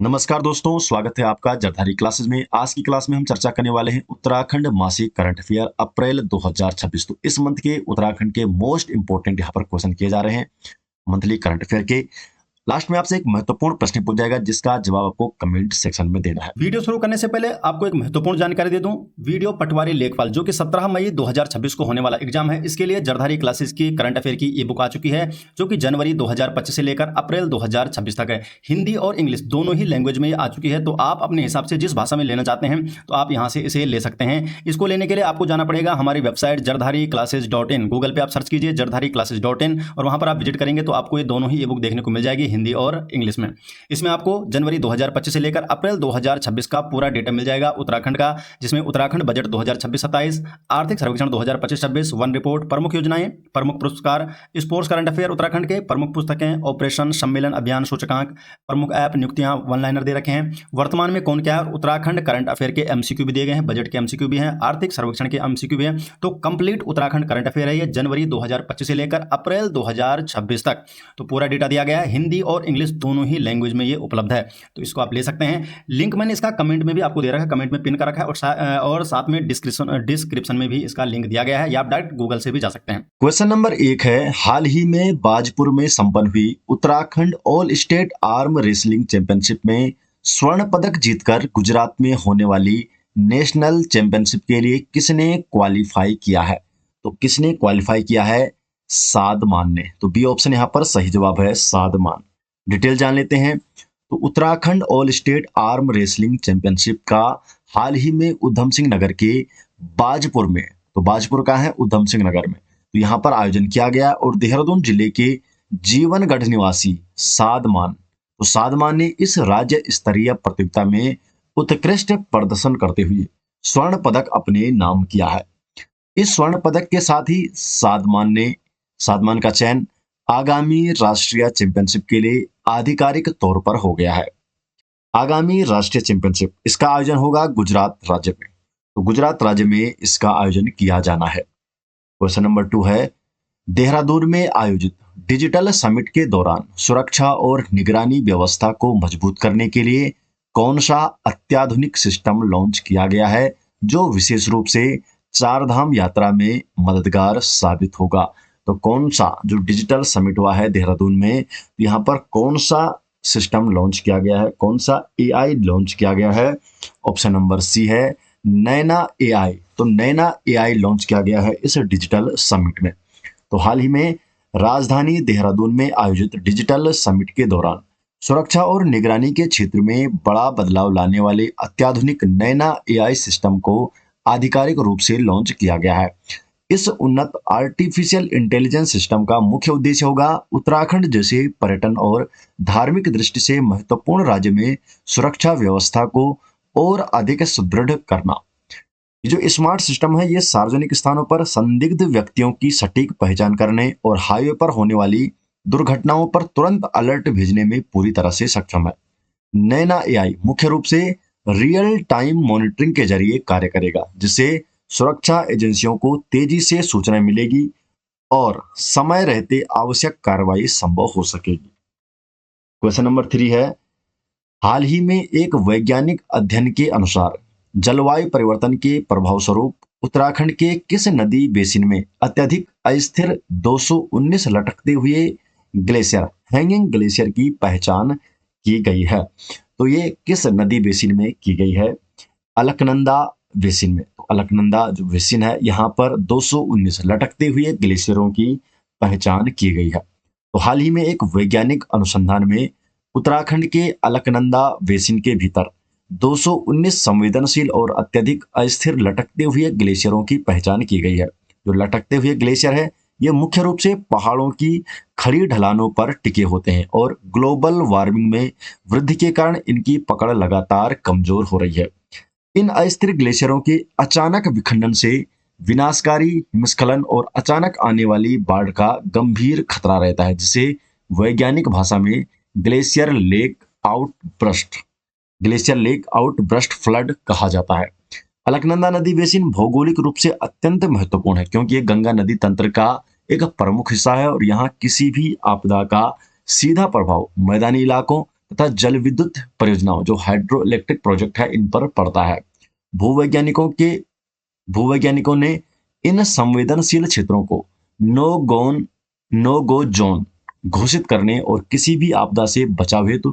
नमस्कार दोस्तों, स्वागत है आपका जरधारी क्लासेस में। आज की क्लास में हम चर्चा करने वाले हैं उत्तराखंड मासिक करंट अफेयर अप्रैल 2026। तो इस मंथ के उत्तराखंड के मोस्ट इंपोर्टेंट यहाँ पर क्वेश्चन किए जा रहे हैं मंथली करंट अफेयर के। लास्ट में आपसे एक महत्वपूर्ण प्रश्न पूछा जाएगा जिसका जवाब आपको कमेंट सेक्शन में देना है। वीडियो शुरू करने से पहले आपको एक महत्वपूर्ण जानकारी दे दूं। वीडियो पटवारी लेखपाल जो कि 17 मई 2026 को होने वाला एग्जाम है, इसके लिए जरधारी क्लासेस की करंट अफेयर की ई बुक आ चुकी है जो कि जनवरी 2025 से लेकर अप्रैल 2026 तक है। हिंदी और इंग्लिश दोनों ही लैंग्वेज में आ चुकी है, तो आप अपने हिसाब से जिस भाषा में लेना चाहते हैं तो आप यहाँ से इसे ले सकते हैं। इसको लेने के लिए आपको जाना पड़ेगा हमारी वेबसाइट jardhari-classes.in। गूगल पे आप सर्च कीजिए jardhari-classes.in और वहाँ पर आप विजिट करेंगे तो आपको ये दोनों ही ई बुक देखने को मिल जाएगी, हिंदी और इंग्लिश में। इसमें आपको जनवरी 2025 से लेकर अप्रैल 2026 का पूरा डेटा मिल जाएगा उत्तराखंड का, जिसमें उत्तराखंड बजट 2026-27, आर्थिक सर्वेक्षण 2025-26, वन रिपोर्ट, प्रमुख योजनाएं, प्रमुख पुरस्कार, स्पोर्ट्स करंट अफेयर उत्तराखंड के, प्रमुख पुस्तकें, ऑपरेशन सम्मेलन अभियान सूचकांक, प्रमुख ऐप, नियुक्तियां, वन लाइनर दे रखे हैं, वर्तमान में कौन क्या है, उत्तराखंड करंट अफेयर के एमसीक्यू भी दिए गए हैं, बजट के एमसीक्यू भी हैं, आर्थिक सर्वेक्षण के एमसीक्यू भी हैं। तो कंप्लीट उत्तराखंड करंट अफेयर है ये जनवरी 2025 से लेकर अप्रैल 2026 तक। तो पूरा डेटा दिया गया है, हिंदी और इंग्लिश दोनों ही लैंग्वेज में ये उपलब्ध है, तो इसको आप ले सकते हैं। लिंक मैंने इसका कमेंट में भी आपको दे रखा है, कमेंट में पिन कर रखा है और साथ में डिस्क्रिप्शन में भी इसका लिंक दिया गया है, या आप डायरेक्ट गूगल से भी जा सकते हैं। क्वेश्चन नंबर 1 है, हाल ही में बाजपुर में संपन्न हुई Uttarakhand all state arm wrestling championship में स्वर्ण पदक जीतकर गुजरात में होने वाली नेशनल चैंपियनशिप के लिए किसने क्वालिफाई किया है? तो किसने क्वालिफाई किया है? सादमान ने। तो बी ऑप्शन यहाँ पर सही जवाब है, सादमान। डिटेल जान लेते हैं। तो Uttarakhand all state arm wrestling championship का हाल ही में उधम सिंह नगर के बाजपुर में, तो बाजपुर का है उधम सिंह नगर में, तो यहाँ पर आयोजन किया गया और देहरादून जिले के जीवनगढ़ निवासी सादमान, तो सादमान ने इस राज्य स्तरीय प्रतियोगिता में उत्कृष्ट प्रदर्शन करते हुए स्वर्ण पदक अपने नाम किया है। इस स्वर्ण पदक के साथ ही सादमान का चयन आगामी राष्ट्रीय चैंपियनशिप के लिए आधिकारिक तौर पर हो गया है। आगामी राष्ट्रीय चैंपियनशिप इसका आयोजन होगा गुजरात राज्य में, तो गुजरात राज्य में इसका आयोजन किया जाना है। क्वेश्चन नंबर 2 है, देहरादून में आयोजित डिजिटल समिट के दौरान सुरक्षा और निगरानी व्यवस्था को मजबूत करने के लिए कौन सा अत्याधुनिक सिस्टम लॉन्च किया गया है जो विशेष रूप से चारधाम यात्रा में मददगार साबित होगा? तो कौन सा जो डिजिटल समिट हुआ है देहरादून में, यहाँ पर कौन सा सिस्टम लॉन्च किया गया है, कौन सा एआई लॉन्च किया गया है? ऑप्शन नंबर सी है नैना एआई। तो नैना एआई लॉन्च किया गया है इस डिजिटल समिट में। तो हाल ही में राजधानी देहरादून में आयोजित डिजिटल समिट के दौरान सुरक्षा और निगरानी के क्षेत्र में बड़ा बदलाव लाने वाले अत्याधुनिक नैना एआई सिस्टम को आधिकारिक रूप से लॉन्च किया गया है। इस उन्नत आर्टिफिशियल इंटेलिजेंस सिस्टम का मुख्य उद्देश्य होगा उत्तराखंड जैसे पर्यटन और धार्मिक दृष्टि से महत्वपूर्ण राज्य में सुरक्षा व्यवस्था को और अधिक सुदृढ़ करना। ये जो स्मार्ट सिस्टम है ये सार्वजनिक स्थानों पर संदिग्ध व्यक्तियों की सटीक पहचान करने और हाईवे पर होने वाली दुर्घटनाओं पर तुरंत अलर्ट भेजने में पूरी तरह से सक्षम है। नैना एआई मुख्य रूप से रियल टाइम मॉनिटरिंग के जरिए कार्य करेगा, जिससे सुरक्षा एजेंसियों को तेजी से सूचना मिलेगी और समय रहते आवश्यक कार्रवाई संभव हो सकेगी। क्वेश्चन नंबर 3 है, हाल ही में एक वैज्ञानिक अध्ययन के अनुसार जलवायु परिवर्तन के प्रभाव स्वरूप उत्तराखंड के किस नदी बेसिन में अत्यधिक अस्थिर 219 लटकते हुए ग्लेशियर, हैंगिंग ग्लेशियर की पहचान की गई है? तो ये किस नदी बेसिन में की गई है? अलकनंदा बेसिन में। तो अलकनंदा जो बेसिन है यहाँ पर 219 लटकते हुए ग्लेशियरों की पहचान की गई है। तो हाल ही में एक वैज्ञानिक अनुसंधान में उत्तराखंड के अलकनंदा बेसिन के भीतर 219 संवेदनशील और अत्यधिक अस्थिर लटकते हुए ग्लेशियरों की पहचान की गई है। जो लटकते हुए ग्लेशियर है ये मुख्य रूप से पहाड़ों की खड़ी ढलानों पर टिके होते हैं और ग्लोबल वार्मिंग में वृद्धि के कारण इनकी पकड़ लगातार कमजोर हो रही है। इन अस्थिर ग्लेशियरों के अचानक विखंडन से विनाशकारी हिमस्खलन और अचानक आने वाली बाढ़ का गंभीर खतरा रहता है, जिसे वैज्ञानिक भाषा में ग्लेशियर लेक आउटब्रस्ट फ्लड कहा जाता है। अलकनंदा नदी बेसिन भौगोलिक रूप से अत्यंत महत्वपूर्ण है क्योंकि ये गंगा नदी तंत्र का एक प्रमुख हिस्सा है और यहाँ किसी भी आपदा का सीधा प्रभाव मैदानी इलाकों, तथा जल विद्युत परियोजनाओं जो हाइड्रो इलेक्ट्रिक प्रोजेक्ट है इन पर पड़ता है। भूवैज्ञानिकों ने इन संवेदनशील क्षेत्रों को नो गो जोन घोषित करने और किसी भी आपदा से बचाव हेतु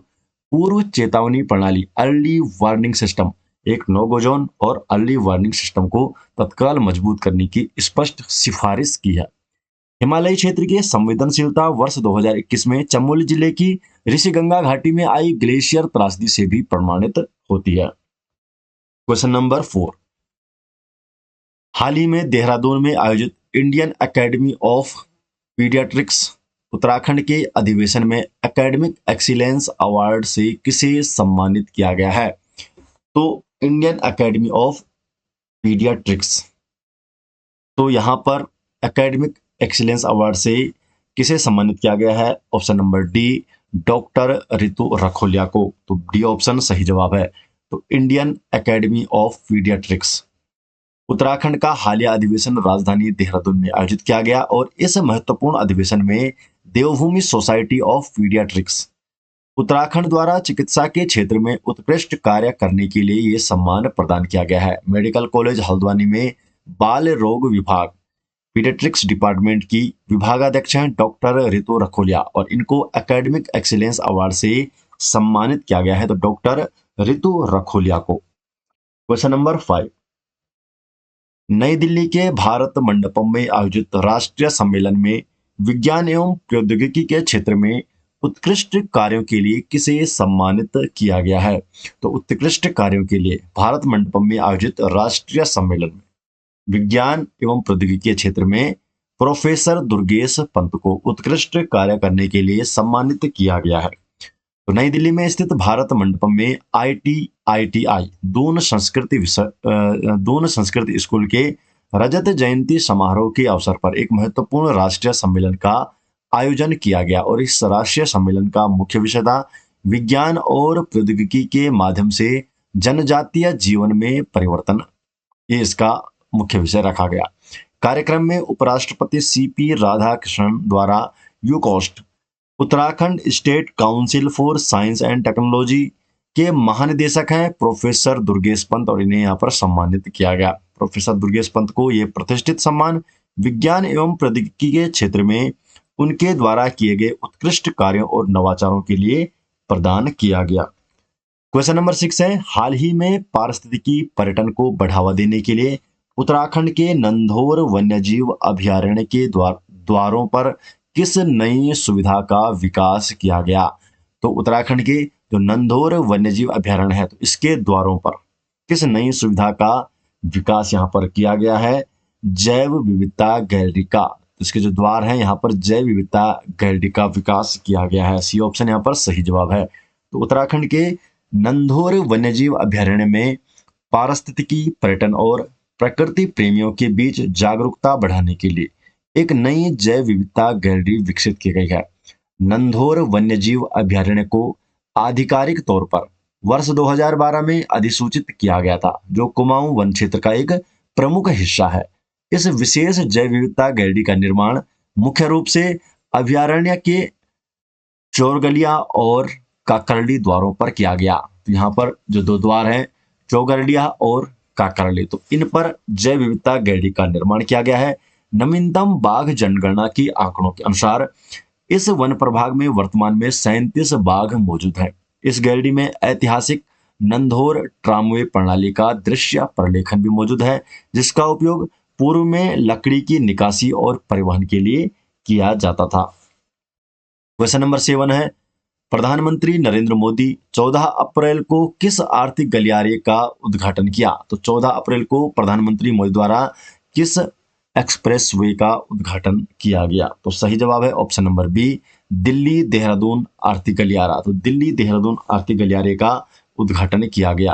पूर्व चेतावनी प्रणाली अर्ली वार्निंग सिस्टम, एक नो गो जोन और अर्ली वार्निंग सिस्टम को तत्काल मजबूत करने की स्पष्ट सिफारिश की है। हिमालयी क्षेत्र की संवेदनशीलता वर्ष 2021 में चमोली जिले की ऋषिगंगा घाटी में आई ग्लेशियर त्रासदी से भी प्रमाणित होती है। क्वेश्चन नंबर 4, हाल ही में देहरादून में आयोजित Indian academy of pediatrics Uttarakhand के अधिवेशन में एकेडमिक एक्सीलेंस अवार्ड से किसे सम्मानित किया गया है? तो इंडियन एकेडमी ऑफ पीडियाट्रिक्स, तो यहां पर एकेडमिक एक्सीलेंस अवार्ड से किसे सम्मानित किया गया है? Option number D, doctor Ritu Rakholiya को। तो डी ऑप्शन सही जवाब है। तो Indian academy of pediatrics Uttarakhand का हालिया अधिवेशन राजधानी देहरादून में आयोजित किया गया और इस महत्वपूर्ण अधिवेशन में देवभूमि सोसाइटी ऑफ पीडियाट्रिक्स उत्तराखंड द्वारा चिकित्सा के क्षेत्र में उत्कृष्ट कार्य करने के लिए ये सम्मान प्रदान किया गया है। मेडिकल कॉलेज हल्द्वानी में बाल रोग विभाग पीडियाट्रिक्स डिपार्टमेंट की विभागाध्यक्ष हैं डॉक्टर रितु रखोलिया और इनको एकेडमिक एक्सीलेंस अवार्ड से सम्मानित किया गया है। तो डॉक्टर रितु रखोलिया को। क्वेश्चन नंबर 5, नई दिल्ली के भारत मंडपम में आयोजित राष्ट्रीय सम्मेलन में विज्ञान एवं प्रौद्योगिकी के क्षेत्र में उत्कृष्ट कार्यों के लिए किसे सम्मानित किया गया है? तो उत्कृष्ट कार्यों के लिए भारत मंडपम में आयोजित राष्ट्रीय सम्मेलन में विज्ञान एवं प्रौद्योगिकी के क्षेत्र में प्रोफेसर दुर्गेश पंत को उत्कृष्ट कार्य करने के लिए सम्मानित किया गया है। तो नई दिल्ली में स्थित भारत मंडपम में ITI दून संस्कृति स्कूल के रजत जयंती समारोह के अवसर पर एक महत्वपूर्ण राष्ट्रीय सम्मेलन का आयोजन किया गया और इस राष्ट्रीय सम्मेलन का मुख्य विषय था विज्ञान और प्रौद्योगिकी के माध्यम से जनजातीय जीवन में परिवर्तन। ये इसका मुख्य विषय रखा गया। कार्यक्रम में उपराष्ट्रपति CP राधाकृष्णन द्वारा UCOST Uttarakhand state council for science and technology के महानिदेशक हैं प्रोफेसर दुर्गेश पंत और इन्हें यहाँ पर सम्मानित किया गया। प्रोफेसर दुर्गेश पंत को ये प्रतिष्ठित सम्मान विज्ञान एवं प्रौद्योगिकी के क्षेत्र में उनके द्वारा किए गए उत्कृष्ट कार्यों और नवाचारों के लिए प्रदान किया गया। क्वेश्चन नंबर 6 है, हाल ही में पारिस्थितिकी पर्यटन को बढ़ावा देने के लिए उत्तराखंड के नंधौर वन्यजीव अभयारण्य के द्वारों पर किस नई सुविधा का विकास किया गया? तो उत्तराखंड के जो नंधौर वन्यजीव अभयारण्य है तो इसके द्वारों पर किस नई सुविधा का विकास यहाँ पर किया गया है? जैव विविधता गैलरी का। इसके जो द्वार हैं यहाँ पर जैव विविधता गैलरी का विकास किया गया है। सी ऑप्शन यहाँ पर सही जवाब है। तो उत्तराखंड के नंधौर वन्यजीव अभयारण्य में पारिस्थितिकी पर्यटन और प्रकृति प्रेमियों के बीच जागरूकता बढ़ाने के लिए एक नई जैव विविधता गैलरी विकसित की गई है। नंधौर वन्यजीव अभयारण्य को आधिकारिक तौर पर वर्ष 2012 में अधिसूचित किया गया था, जो कुमाऊं वन क्षेत्र का एक प्रमुख हिस्सा है। इस विशेष जैव विविधता गैलरी का निर्माण मुख्य रूप से अभयारण्य के चोरगलिया और काकरली द्वारों पर किया गया। तो यहाँ पर जो दो द्वार हैं चौगरलिया और काकरली, तो इन पर जैव विविधता गैलरी का निर्माण किया गया है। नवीनतम बाघ जनगणना की आंकड़ों के अनुसार इस वन प्रभाग में वर्तमान में 37 बाघ मौजूद हैं। इस गैलरी में ऐतिहासिक नंधौर ट्रामवे प्रणाली का दृश्य प्रलेखन भी मौजूद है, जिसका उपयोग पूर्व में लकड़ी की निकासी और परिवहन के लिए किया जाता था। क्वेश्चन नंबर 7 है, प्रधानमंत्री नरेंद्र मोदी 14 अप्रैल को किस आर्थिक गलियारे का उद्घाटन किया? तो 14 अप्रैल को प्रधानमंत्री मोदी द्वारा किस एक्सप्रेसवे का उद्घाटन किया गया? तो सही जवाब है option number B, Delhi Dehradun आर्थिक गलियारा। तो दिल्ली देहरादून आर्थिक गलियारे का उद्घाटन किया गया।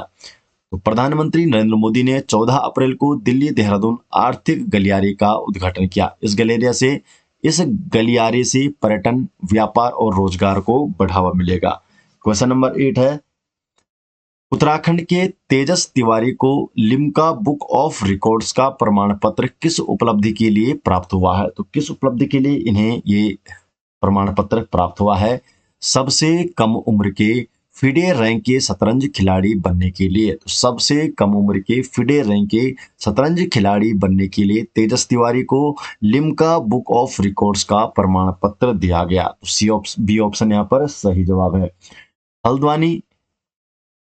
तो प्रधानमंत्री नरेंद्र मोदी ने 14 अप्रैल को दिल्ली देहरादून आर्थिक गलियारे का उद्घाटन किया। इस गलियारे से पर्यटन, व्यापार और रोजगार को बढ़ावा मिलेगा। क्वेश्चन नंबर 8 है, उत्तराखंड के तेजस तिवारी को लिम्का बुक ऑफ रिकॉर्ड्स का प्रमाण पत्र किस उपलब्धि के लिए प्राप्त हुआ है? तो किस उपलब्धि के लिए इन्हें ये प्रमाण पत्र प्राप्त हुआ है? सबसे कम उम्र के फिडे रैंक के शतरंज खिलाड़ी बनने के लिए, तो सबसे कम उम्र के फिडे रैंक के शतरंज खिलाड़ी बनने के लिए तेजस तिवारी को लिम्का बुक ऑफ रिकॉर्ड्स का प्रमाण पत्र दिया गया। तो बी ऑप्शन यहाँ पर सही जवाब है। हल्द्वानी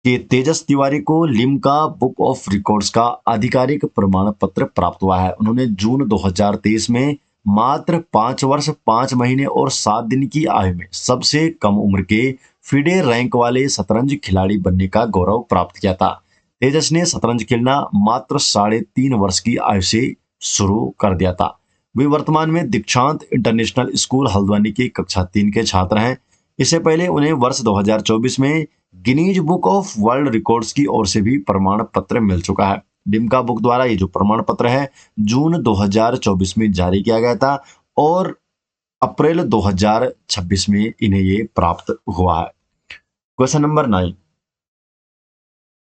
के तेजस तिवारी को लिम्का बुक ऑफ रिकॉर्ड्स का आधिकारिक प्रमाण पत्र प्राप्त हुआ है। उन्होंने जून 2023 में मात्र 5 वर्ष 5 महीने और 7 दिन की आयु में सबसे कम उम्र के फिडे रैंक वाले शतरंज खिलाड़ी बनने का गौरव प्राप्त किया था। तेजस ने शतरंज खेलना मात्र 3.5 वर्ष की आयु से शुरू कर दिया था। वे वर्तमान में दीक्षांत इंटरनेशनल स्कूल हल्द्वानी के कक्षा 3 के छात्र हैं। इससे पहले उन्हें वर्ष 2024 में Guinness book of world records की ओर से भी प्रमाण पत्र मिल चुका है। लिम्का बुक द्वारा ये जो प्रमाण पत्र है जून 2024 में जारी किया गया था और अप्रैल 2026 में इन्हें ये प्राप्त हुआ है। क्वेश्चन नंबर 9,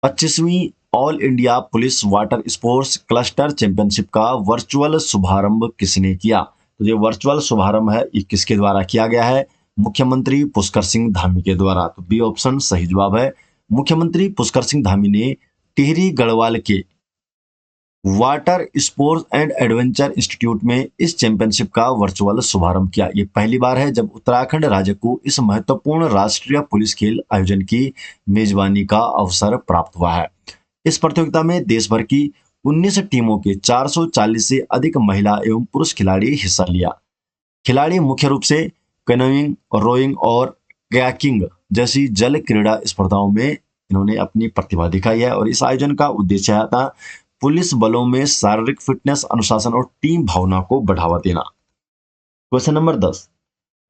25वीं all India police water sports cluster championship का वर्चुअल शुभारंभ किसने किया? तो ये वर्चुअल शुभारंभ है ये किसके द्वारा किया गया है? मुख्यमंत्री पुष्कर सिंह धामी के द्वारा। तो बी ऑप्शन सही जवाब है। मुख्यमंत्री पुष्कर सिंह धामी ने टिहरी गढ़वाल के water sports and adventure institute में इस चैंपियनशिप का वर्चुअल शुभारंभ किया। ये पहली बार है जब उत्तराखंड राज्य को इस महत्वपूर्ण राष्ट्रीय पुलिस खेल आयोजन की मेजबानी का अवसर प्राप्त हुआ है। इस प्रतियोगिता में देश भर की 19 टीमों के 440 से अधिक महिला एवं पुरुष खिलाड़ी हिस्सा लिया। खिलाड़ी मुख्य रूप से कैनोइंग, रोइंग और कयाकिंग जैसी जल क्रीड़ा स्पर्धाओं में इन्होंने अपनी प्रतिभा दिखाई है और इस आयोजन का उद्देश्य था पुलिस बलों में शारीरिक फिटनेस, अनुशासन और टीम भावना को बढ़ावा देना। क्वेश्चन नंबर 10,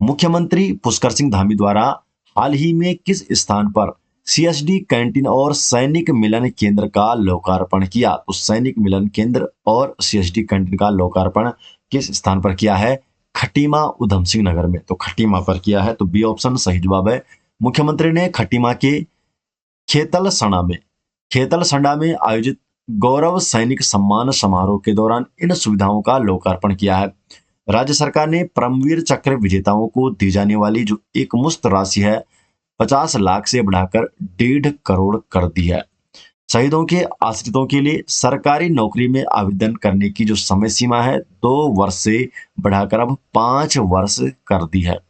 मुख्यमंत्री पुष्कर सिंह धामी द्वारा हाल ही में किस स्थान पर सीएसडी कैंटीन और सैनिक मिलन केंद्र का लोकार्पण किया? तो सैनिक मिलन केंद्र और सीएसडी कैंटीन का लोकार्पण किस स्थान पर किया है? खटीमा उधम सिंह नगर में। तो खटीमा पर किया है। तो बी ऑप्शन सही जवाब है। मुख्यमंत्री ने खटीमा के खेतलसंडा में आयोजित गौरव सैनिक सम्मान समारोह के दौरान इन सुविधाओं का लोकार्पण किया है। राज्य सरकार ने परमवीर चक्र विजेताओं को दी जाने वाली जो एक मुश्त राशि है 50 लाख से बढ़ाकर 1.5 करोड़ कर दी है। शहीदों के आश्रितों के लिए सरकारी नौकरी में आवेदन करने की जो समय सीमा है 2 वर्ष से बढ़ाकर अब 5 वर्ष कर दी है।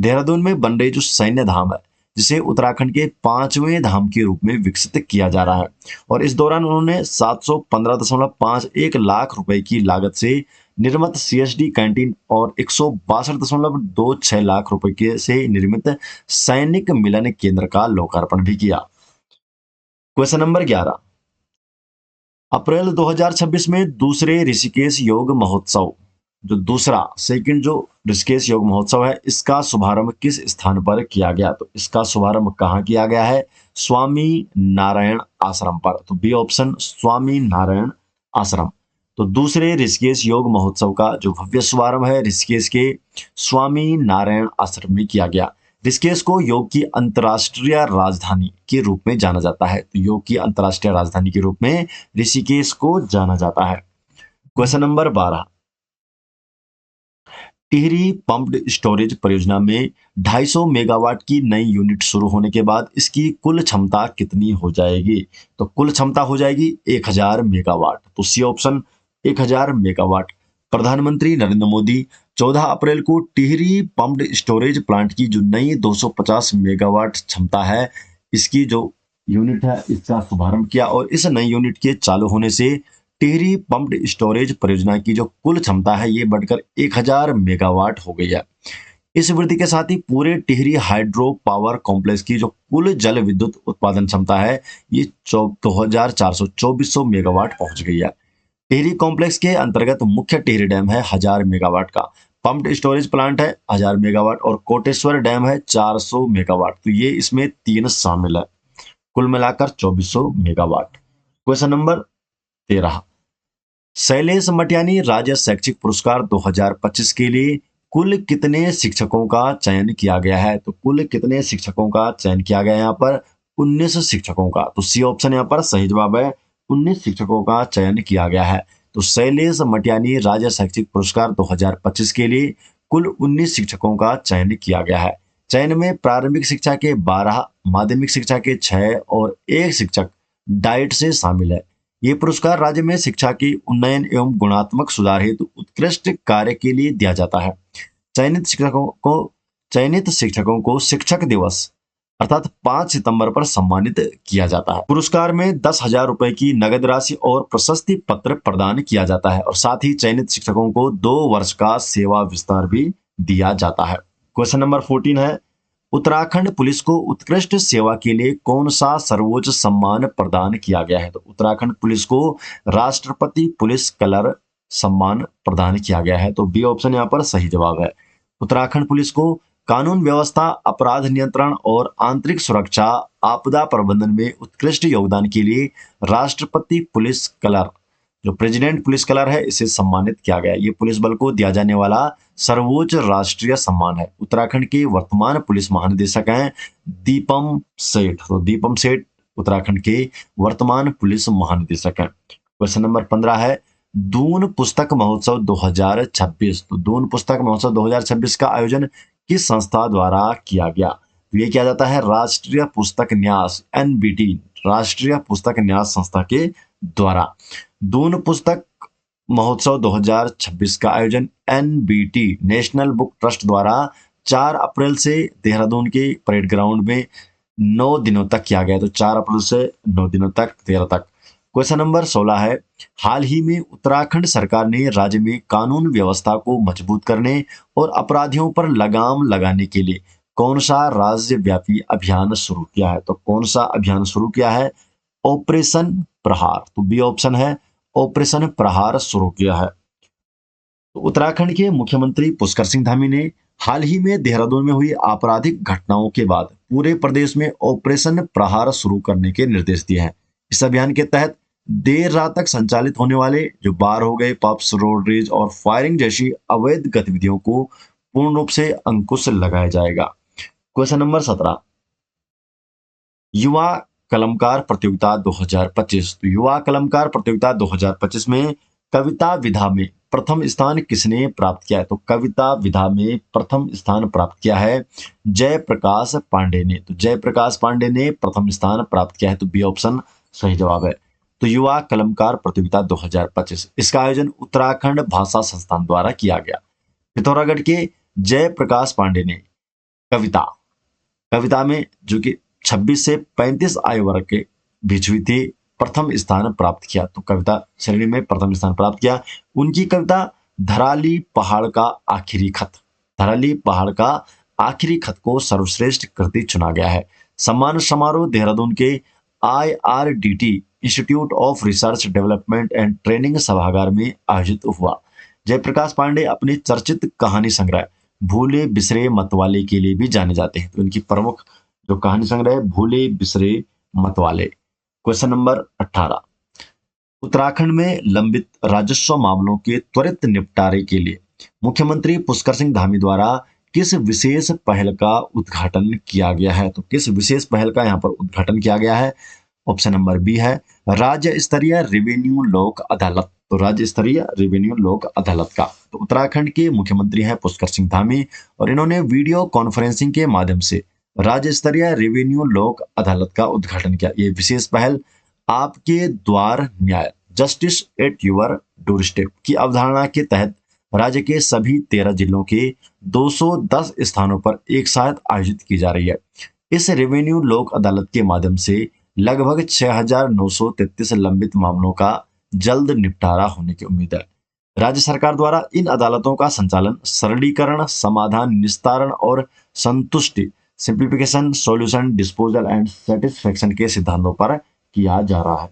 देहरादून में बन रही जो सैन्य धाम है जिसे उत्तराखंड के 5वें धाम के रूप में विकसित किया जा रहा है और इस दौरान उन्होंने 715.51 लाख रुपए की लागत से निर्मित सीएसडी कैंटीन और 162.26 लाख रुपए के से निर्मित सैनिक मिलन केंद्र का लोकार्पण भी किया। क्वेश्चन नंबर 11, अप्रैल 2026 में दूसरे ऋषिकेश योग महोत्सव सेकंड जो ऋषिकेश योग महोत्सव है इसका शुभारंभ किस स्थान पर किया गया? तो इसका शुभारंभ कहाँ किया गया है? स्वामी नारायण आश्रम पर। तो बी ऑप्शन स्वामी नारायण आश्रम। तो दूसरे ऋषिकेश योग महोत्सव का जो भव्य शुभारंभ है ऋषिकेश के स्वामी नारायण आश्रम में किया गया। ऋषिकेश को योग की अंतर्राष्ट्रीय राजधानी के रूप में जाना जाता है। तो योग की अंतर्राष्ट्रीय राजधानी के रूप में ऋषिकेश को जाना जाता है। Question number 12, Tehri pumped storage परियोजना में 250 मेगावाट की नई यूनिट शुरू होने के बाद इसकी कुल क्षमता कितनी हो जाएगी? तो कुल क्षमता हो जाएगी 1000 मेगावाट। तो सी ऑप्शन 1000 मेगावाट। प्रधानमंत्री नरेंद्र मोदी 14 अप्रैल को टिहरी पम्प्ड स्टोरेज प्लांट की जो नई 250 मेगावाट क्षमता है इसकी जो यूनिट है इसका शुभारंभ किया और इस नई यूनिट के चालू होने से टिहरी पम्प्ड स्टोरेज परियोजना की जो कुल क्षमता है ये बढ़कर 1000 मेगावाट हो गई है। इस वृद्धि के साथ ही पूरे टिहरी हाइड्रो पावर कॉम्प्लेक्स की जो कुल जल विद्युत उत्पादन क्षमता है ये 2400 मेगावाट पहुंच गई है। टिहरी कॉम्प्लेक्स के अंतर्गत मुख्य टिहरी डैम है 1000 मेगावाट का, पम्प्ड स्टोरेज प्लांट है 1000 मेगावाट और कोटेश्वर डैम है 400 मेगावाट। तो ये इसमें 3 शामिल है, कुल मिलाकर 2400 megawatt. Question number 13, Shailesh Matiyani राज्य शैक्षिक पुरस्कार 2025 के लिए कुल कितने शिक्षकों का चयन किया गया है? तो कुल कितने शिक्षकों का चयन किया गया है यहाँ पर? 19 शिक्षकों का। तो सी ऑप्शन यहाँ पर सही जवाब है, 19 शिक्षकों का चयन किया गया है। तो शैलेश मटियानी राज्य शैक्षिक पुरस्कार 2025 के लिए कुल 19 शिक्षकों का चयन किया गया है। चयन में प्रारंभिक शिक्षा के 12, माध्यमिक शिक्षा के 6 और एक शिक्षक डाइट से शामिल है। ये पुरस्कार राज्य में शिक्षा की उन्नयन एवं गुणात्मक सुधार हेतु उत्कृष्ट कार्य के लिए दिया जाता है। चयनित शिक्षकों को शिक्षक दिवस अर्थात 5 सितंबर पर सम्मानित किया जाता है। पुरस्कार में 10,000 रुपए की नगद राशि और प्रशस्ति पत्र प्रदान किया जाता है और साथ ही चयनित शिक्षकों को 2 वर्ष का सेवा विस्तार भी दिया जाता है। क्वेश्चन नंबर 14 है, उत्तराखंड पुलिस को उत्कृष्ट सेवा के लिए कौन सा सर्वोच्च सम्मान प्रदान किया गया है? तो उत्तराखंड पुलिस को राष्ट्रपति पुलिस कलर सम्मान प्रदान किया गया है। तो बी ऑप्शन यहाँ पर सही जवाब है। उत्तराखंड पुलिस को कानून व्यवस्था, अपराध नियंत्रण और आंतरिक सुरक्षा, आपदा प्रबंधन में उत्कृष्ट योगदान के लिए राष्ट्रपति पुलिस कलर, जो प्रेसिडेंट पुलिस कलर है, इसे सम्मानित किया गया। ये पुलिस बल को दिया जाने वाला सर्वोच्च राष्ट्रीय सम्मान है। उत्तराखंड के वर्तमान पुलिस महानिदेशक हैं दीपम सेठ। तो दीपम सेठ उत्तराखंड के वर्तमान पुलिस महानिदेशक हैं। क्वेश्चन नंबर 15 है, दून पुस्तक महोत्सव 2026। तो दून पुस्तक महोत्सव 2026 का आयोजन किस संस्था द्वारा किया गया? तो ये किया जाता है राष्ट्रीय पुस्तक न्यास NBT, राष्ट्रीय पुस्तक न्यास संस्था के द्वारा। दून पुस्तक महोत्सव 2026 का आयोजन NBT, नेशनल बुक ट्रस्ट द्वारा 4 अप्रैल से देहरादून के परेड ग्राउंड में 9 दिनों तक किया गया। तो 4 अप्रैल से 9 दिनों तक, 13 तक। क्वेश्चन नंबर 16 है, हाल ही में उत्तराखंड सरकार ने राज्य में कानून व्यवस्था को मजबूत करने और अपराधियों पर लगाम लगाने के लिए कौन सा राज्यव्यापी अभियान शुरू किया है? तो कौन सा अभियान शुरू किया है? ऑपरेशन प्रहार। तो बी ऑप्शन है, ऑपरेशन प्रहार शुरू किया है। तो उत्तराखंड के मुख्यमंत्री पुष्कर सिंह धामी ने हाल ही में देहरादून में हुई आपराधिक घटनाओं के बाद पूरे प्रदेश में ऑपरेशन प्रहार शुरू करने के निर्देश दिए हैं। इस अभियान के तहत देर रात तक संचालित होने वाले जो बार हो गए, पब्स, रोड रेज और फायरिंग जैसी अवैध गतिविधियों को पूर्ण रूप से अंकुश लगाया जाएगा। क्वेश्चन नंबर 17, युवा कलमकार प्रतियोगिता 2025। तो युवा कलमकार प्रतियोगिता 2025 में कविता विधा में प्रथम स्थान किसने प्राप्त किया है? तो कविता विधा में प्रथम स्थान प्राप्त किया है जयप्रकाश पांडे ने। तो जयप्रकाश पांडे ने प्रथम स्थान प्राप्त किया है। तो बी ऑप्शन सही जवाब है। तो युवा कलमकार प्रतियोगिता 2025, इसका आयोजन उत्तराखंड भाषा संस्थान द्वारा किया गया। पिथौरागढ़ के जयप्रकाश पांडे ने कविता में, जो कि 26 से 35 आयु वर्ग के बीच हुई थी, प्रथम स्थान प्राप्त किया। तो कविता श्रेणी में प्रथम स्थान प्राप्त किया। उनकी कविता धराली पहाड़ का आखिरी खत, धराली पहाड़ का आखिरी खत को सर्वश्रेष्ठ कृति चुना गया है। सम्मान समारोह देहरादून के IRDT, institute of research development and training सभागार में आयोजित हुआ। जयप्रकाश पांडे अपने चर्चित कहानी संग्रह भूले बिसरे मतवाले के लिए भी जाने जाते हैं। तो इनकी प्रमुख जो कहानी संग्रह है भूले बिसरे मतवाले। क्वेश्चन नंबर 18, उत्तराखंड में लंबित राजस्व मामलों के त्वरित निपटारे के लिए मुख्यमंत्री पुष्कर सिंह धामी द्वारा किस विशेष पहल का उद्घाटन किया गया है? तो किस विशेष पहल का यहाँ पर उद्घाटन किया गया है? ऑप्शन नंबर बी है राज्य स्तरीय रेवेन्यू लोक अदालत। तो राज्य स्तरीय रेवेन्यू लोक अदालत का। तो उत्तराखंड के मुख्यमंत्री हैं पुष्कर सिंह धामी और इन्होंने वीडियो कॉन्फ्रेंसिंग के माध्यम से राज्य स्तरीय रेवेन्यू लोक अदालत का उद्घाटन किया। ये विशेष पहल आपके द्वार न्याय, जस्टिस एट योर डोरस्टेप की अवधारणा के तहत राज्य के सभी 13 जिलों के 210 स्थानों पर एक साथ आयोजित की जा रही है। इस रेवेन्यू लोक अदालत के माध्यम से लगभग 6,933 लंबित मामलों का जल्द निपटारा होने की उम्मीद है। राज्य सरकार द्वारा इन अदालतों का संचालन सरलीकरण, समाधान, निस्तारण और संतुष्टि, simplification, solution, disposal and satisfaction के सिद्धांतों पर किया जा रहा है।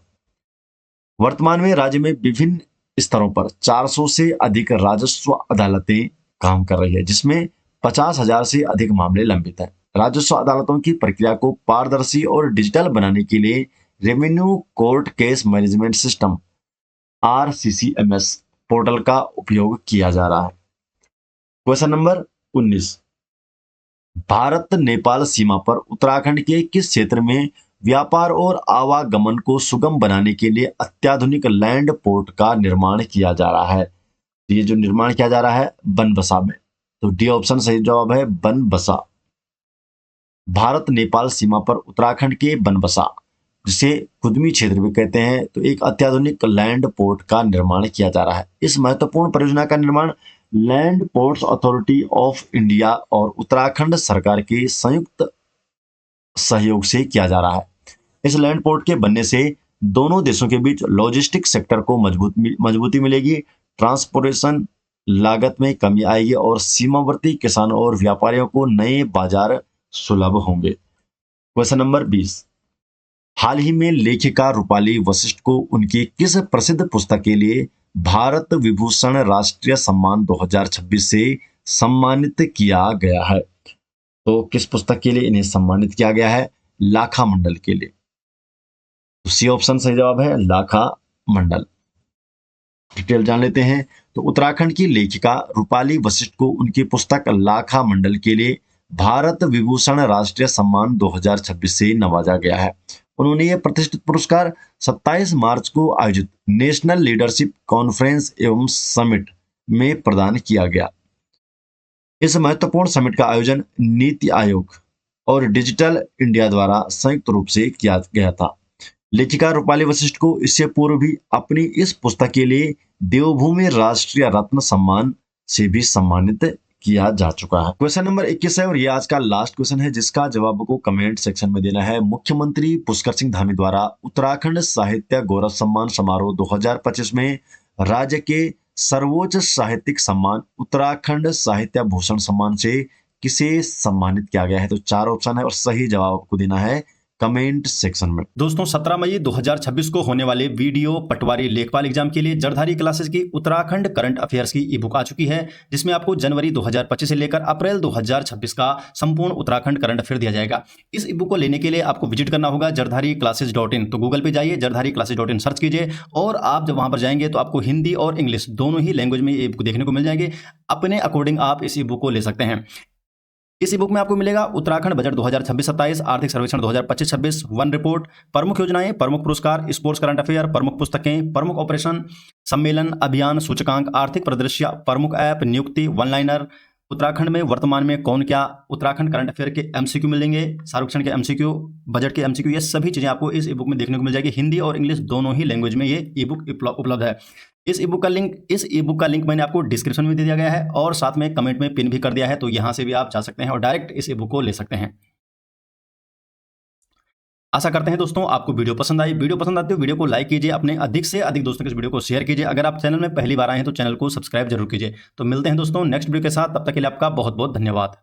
वर्तमान में राज्य में विभिन्न स्तरों पर 400 से अधिक राजस्व अदालतें काम कर रही है, जिसमें 50,000 से अधिक मामले लंबित हैं। राजस्व अदालतों की प्रक्रिया को पारदर्शी और डिजिटल बनाने के लिए revenue court case management system RCCMS portal का उपयोग किया जा रहा है। क्वेश्चन नंबर 19, भारत नेपाल सीमा पर उत्तराखंड के किस क्षेत्र में व्यापार और आवागमन को सुगम बनाने के लिए अत्याधुनिक लैंड पोर्ट का निर्माण किया जा रहा है? ये जो निर्माण किया जा रहा है बनबसा में। तो डी ऑप्शन सही जवाब है बनबसा। भारत नेपाल सीमा पर उत्तराखंड के बनबसा, जिसे कुदमी क्षेत्र भी कहते हैं, तो एक अत्याधुनिक लैंड पोर्ट का निर्माण किया जा रहा है। इस महत्वपूर्ण परियोजना का निर्माण land ports authority of India और उत्तराखंड सरकार के संयुक्त सहयोग से किया जा रहा है। इस लैंड पोर्ट के बनने से दोनों देशों के बीच लॉजिस्टिक सेक्टर को मजबूती मिलेगी, ट्रांसपोर्टेशन लागत में कमी आएगी और सीमावर्ती किसानों और व्यापारियों को नए बाजार सुलभ होंगे। क्वेश्चन नंबर 20, हाल ही में लेखिका रूपाली वशिष्ठ को उनकी किस प्रसिद्ध पुस्तक के लिए भारत विभूषण राष्ट्रीय सम्मान 2026 से सम्मानित किया गया है? तो किस पुस्तक के लिए इन्हें सम्मानित किया गया है? लाखा मंडल के लिए। तो सी ऑप्शन सही जवाब है, लाखा मंडल। डिटेल जान लेते हैं। तो उत्तराखंड की लेखिका रूपाली वशिष्ठ को उनकी पुस्तक लाखा मंडल के लिए भारत विभूषण राष्ट्रीय सम्मान 2026 से नवाजा गया है। उन्होंने यह प्रतिष्ठित पुरस्कार 27 मार्च को आयोजित नेशनल लीडरशिप कॉन्फ्रेंस एवं समिट में प्रदान किया गया। इस महत्वपूर्ण समिट का आयोजन नीति आयोग और डिजिटल इंडिया द्वारा संयुक्त रूप से किया गया था। लेखिका रूपाली वशिष्ठ को इससे पूर्व भी अपनी इस पुस्तक के लिए देवभूमि राष्ट्रीय रत्न सम्मान से भी सम्मानित किया जा चुका है। क्वेश्चन नंबर 21 है और ये आज का लास्ट क्वेश्चन है, जिसका जवाब को कमेंट सेक्शन में देना है। मुख्यमंत्री पुष्कर सिंह धामी द्वारा उत्तराखंड साहित्य गौरव सम्मान समारोह 2025 में राज्य के सर्वोच्च साहित्यिक सम्मान उत्तराखंड साहित्य भूषण सम्मान से किसे सम्मानित किया गया है? तो 4 ऑप्शन है और सही जवाब आपको देना है कमेंट सेक्शन में। दोस्तों 17 मई 2026 को होने वाले वीडियो पटवारी लेखपाल एग्जाम के लिए जरधारी क्लासेस की उत्तराखंड करंट अफेयर्स की ई बुक आ चुकी है, जिसमें आपको जनवरी 2025 से लेकर अप्रैल 2026 का संपूर्ण उत्तराखंड करंट अफेयर दिया जाएगा। इस ई बुक को लेने के लिए आपको विजिट करना होगा जरधारीclasses.in। तो गूगल पे जाइए, जरधारीclasses.in सर्च कीजिए और आप जब वहां पर जाएंगे तो आपको हिंदी और इंग्लिश दोनों ही लैंग्वेज में ये बुक देखने को मिल जाएंगे। अपने अकॉर्डिंग आप इस ई बुक को ले सकते हैं। इस ई बुक में आपको मिलेगा उत्तराखंड बजट 2026-27, आर्थिक सर्वेक्षण 2025-26, वन रिपोर्ट, प्रमुख योजनाएं, प्रमुख पुरस्कार, स्पोर्ट्स करंट अफेयर, प्रमुख पुस्तकें, प्रमुख ऑपरेशन, सम्मेलन, अभियान, सूचकांक, आर्थिक परिदृश्य, प्रमुख ऐप, नियुक्ति, वन लाइनर, उत्तराखंड में वर्तमान में कौन क्या, उत्तराखंड करंट अफेयर के एमसीक्यू मिलेंगे, सर्वेक्षण के एमसीक्यू, बजट के एमसीक्यू, ये सभी चीजें आपको इस ई बुक में देखने को मिल जाएगी। हिंदी और इंग्लिश दोनों ही लैंग्वेज में ये ई बुक उपलब्ध है। इस ई बुक का लिंक मैंने आपको डिस्क्रिप्शन में दे दिया गया है और साथ में कमेंट में पिन भी कर दिया है, तो यहां से भी आप जा सकते हैं और डायरेक्ट इस ई बुक को ले सकते हैं। आशा करते हैं दोस्तों आपको वीडियो पसंद आई। वीडियो पसंद आती है वीडियो को लाइक कीजिए, अपने अधिक से अधिक दोस्तों के इस वीडियो को शेयर कीजिए। अगर आप चैनल में पहली बार आए हैं तो चैनल को सब्सक्राइब जरूर कीजिए। तो मिलते हैं दोस्तों नेक्स्ट वीडियो के साथ, तब तक के लिए आपका बहुत बहुत धन्यवाद।